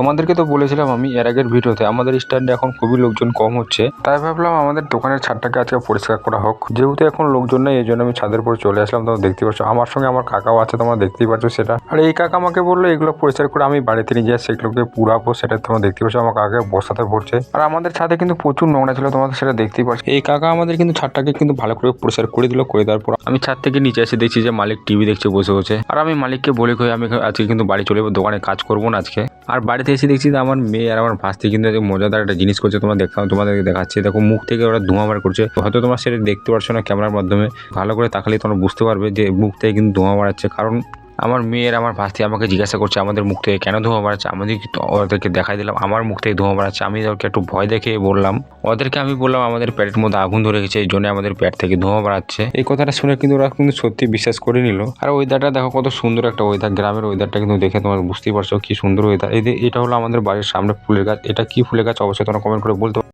তোমাদেরকে তো বলেছিলাম আমি এর আগের ভিডিওতে আমাদের স্ট্যান্ডে এখন খুবই লোকজন কম হচ্ছে, তাই ভাবলাম আমাদের দোকানের ছাদটাকে আজকে পরিষ্কার করা হোক। যেহেতু এখন লোকজন নেই, এই জন্য আমি ছাদের উপর চলে আসলাম। তোমরা দেখতে পাচ্ছ আমার সঙ্গে আমার কাকাও আছে, তোমরা দেখতেই পাচ্ছ সেটা। আর এই কাকা আমাকে বললো এগুলো পরিষ্কার করে আমি বাড়িতে নিয়ে যাই, সেগুলোকে পুরাবো। সেটা তোমরা দেখতে পাচ্ছ আমার কাকাকে বসাতে পড়ছে। আর আমাদের ছাদে কিন্তু প্রচুর নোংরা ছিল, তোমাদের সেটা দেখতেই পাচ্ছ। এই কাকা আমাদের কিন্তু ছাদটাকে কিন্তু ভালো করে পরিষ্কার করে দিল। করে দেওয়ার পর আমি ছাদ থেকে নিচে এসে দেখছি যে মালিক টিভি দেখছে বসে বসে। আর আমি মালিককে বলে কই আমি আজকে কিন্তু বাড়ি চলে যাবো, দোকানে কাজ করবো না আজকে। আর বাড়িতে এসে দেখছি যে আমার মেয়ে আর আমার ভাস্তি কিন্তু মজাদার একটা জিনিস করছে। তোমাদেরকে দেখাচ্ছি, দেখো মুখ থেকে ওরা ধোঁয়া বার করছে। হয়তো তোমরা সেটা দেখতে পারছো না ক্যামেরার মাধ্যমে, ভালো করে তাকালে তোমরা বুঝতে পারবে যে মুখ থেকে কিন্তু ধোঁয়া বাড়াচ্ছে। কারণ আমার মেয়ের আমার ভাস্তি আমাকে জিজ্ঞাসা করছে আমাদের মুখ থেকে কেন ধোঁয়া বাড়াচ্ছে। আমি ওদেরকে দেখাই দিলাম আমার মুখ থেকে ধোঁয়া বাড়াচ্ছে। আমি ওদেরকে একটু ভয় দেখে বললাম, ওদেরকে আমি বললাম আমাদের পেটের মধ্যে আগুন ধরে গেছে, এই জন্য আমাদের পেট থেকে ধোঁয়া বাড়াচ্ছে। এই কথাটা শুনে কিন্তু ওরা কিন্তু সত্যি বিশ্বাস করে নিল। আর ওয়েদারটা দেখো কত সুন্দর একটা ওয়েদার, গ্রামের ওয়েদারটা কিন্তু দেখে তোমরা বুঝতেই পারছো কি সুন্দর ওয়েদার। এটা হলো আমাদের বাড়ির সামনে ফুলের গাছ। এটা কি ফুলের গাছ অবশ্যই তোমরা কমেন্ট করে বলতে